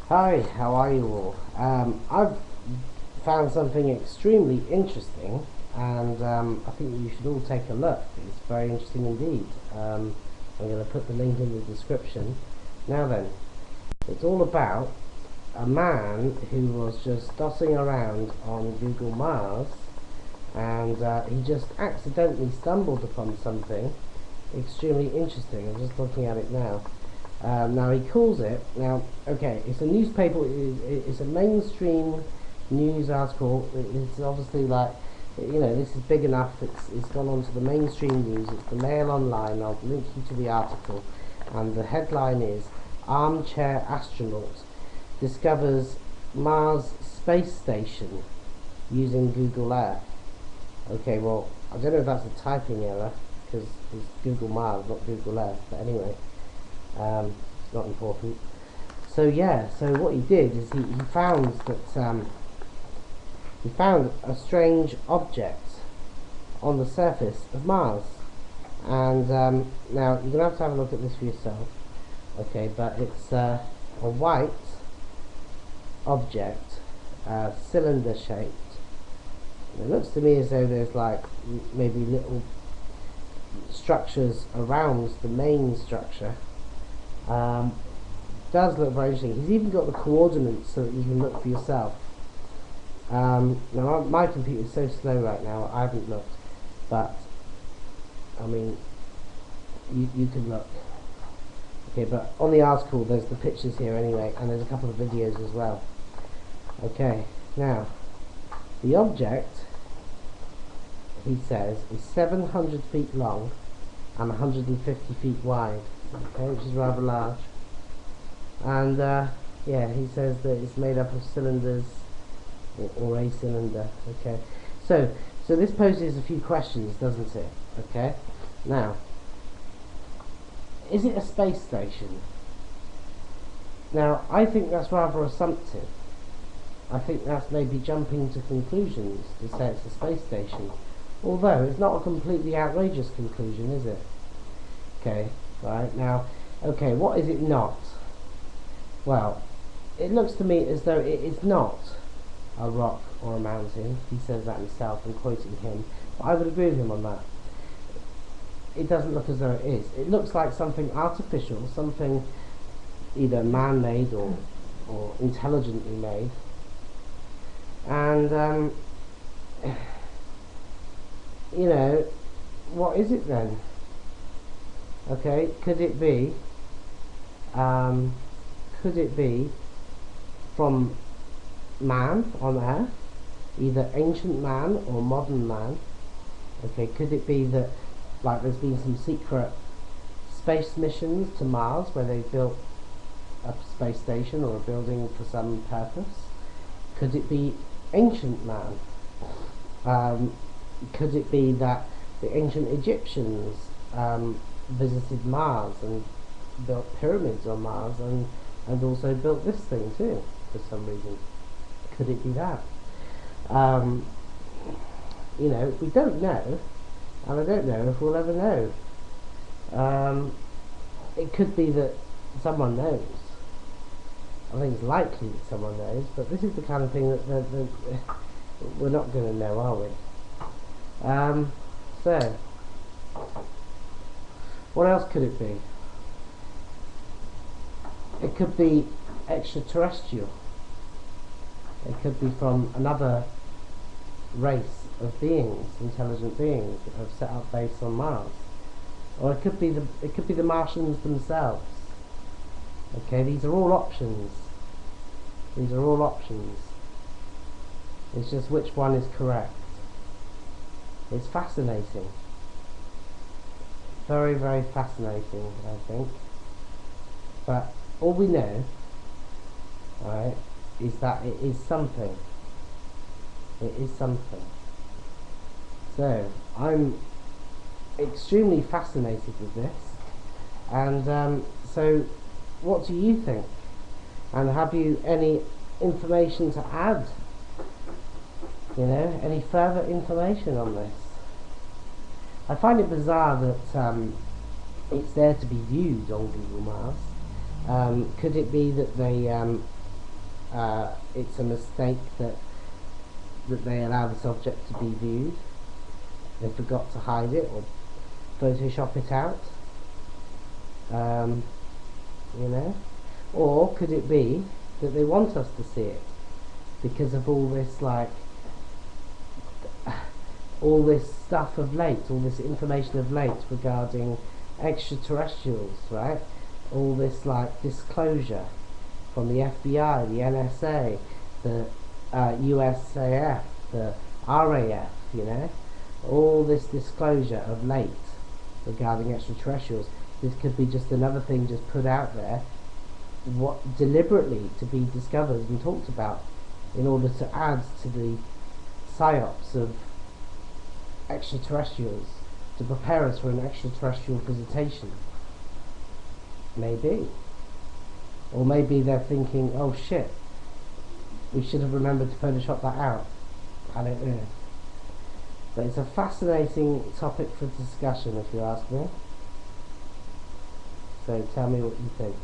Hi, how are you all? I've found something extremely interesting, and I think you should all take a look. It's very interesting indeed. I'm going to put the link in the description. Now then, it's all about a man who was just dossing around on Google Mars, and he just accidentally stumbled upon something extremely interesting. I'm just looking at it now. Now he calls it, okay, it's a newspaper, it's a mainstream news article. It's obviously like, this is big enough, it's gone on to the mainstream news. It's the Mail Online. I'll link you to the article, and the headline is Armchair Astronaut Discovers Mars Space Station Using Google Earth. Okay, well, I don't know if that's a typing error, because it's Google Mars, not Google Earth, but anyway. It's not important. So yeah, so what he did is he found that he found a strange object on the surface of Mars, and now you're gonna have to have a look at this for yourself. Okay, but it's a white object, cylinder shaped. It looks to me as though there's like maybe little structures around the main structure. Does look very interesting. He's even got the coordinates so that you can look for yourself. Now my computer is so slow right now, I haven't looked, but I mean, you can look. Okay, but on the article there's the pictures here anyway, and there's a couple of videos as well. Okay, now the object, he says, is 700 feet long and 150 feet wide. Okay, which is rather large. And yeah, he says that it's made up of cylinders, or a cylinder. Okay, so this poses a few questions, doesn't it? Okay, now, is it a space station? Now, I think that's rather assumptive. I think that's maybe jumping to conclusions to say it's a space station, although it's not a completely outrageous conclusion, is it? Okay, right, now, okay, what is it not? Well, it looks to me as though it is not a rock or a mountain. He says that himself, I'm quoting him, but I would agree with him on that. It doesn't look as though it is. It looks like something artificial, something either man-made or intelligently made. And, what is it then? Okay, could it be from man on Earth, either ancient man or modern man? Okay, could it be that, like, there's been some secret space missions to Mars where they built a space station or a building for some purpose? Could it be ancient man? Could it be that the ancient Egyptians visited Mars and built pyramids on Mars, and also built this thing too for some reason? Could it be that? We don't know, and I don't know if we'll ever know. It could be that someone knows. I think it's likely that someone knows, but this is the kind of thing that we're not going to know, are we? So, what else could it be? It could be extraterrestrial. It could be from another race of beings, intelligent beings that have set up base on Mars, or it could be the Martians themselves. Okay, these are all options. These are all options. It's just which one is correct. It's fascinating. Very, very fascinating, I think. But all we know, right, is that it is something. It is something. So, I'm extremely fascinated with this. And so, what do you think? And have you any information to add? Any further information on this? I find it bizarre that it's there to be viewed on Google Mars. Could it be that they it's a mistake that they allow this object to be viewed. They forgot to hide it or Photoshop it out. You know, or could it be that they want us to see it because of all this all this stuff of late, all this information of late regarding extraterrestrials, right? All this disclosure from the FBI, the NSA, the USAF, the RAF, you know, all this disclosure of late regarding extraterrestrials. This could be just another thing just put out there, what deliberately to be discovered and talked about, in order to add to the psyops of extraterrestrials, to prepare us for an extraterrestrial visitation. Maybe. Or maybe they're thinking, oh shit, we should have remembered to Photoshop that out. I don't know. But it's a fascinating topic for discussion, if you ask me. So tell me what you think.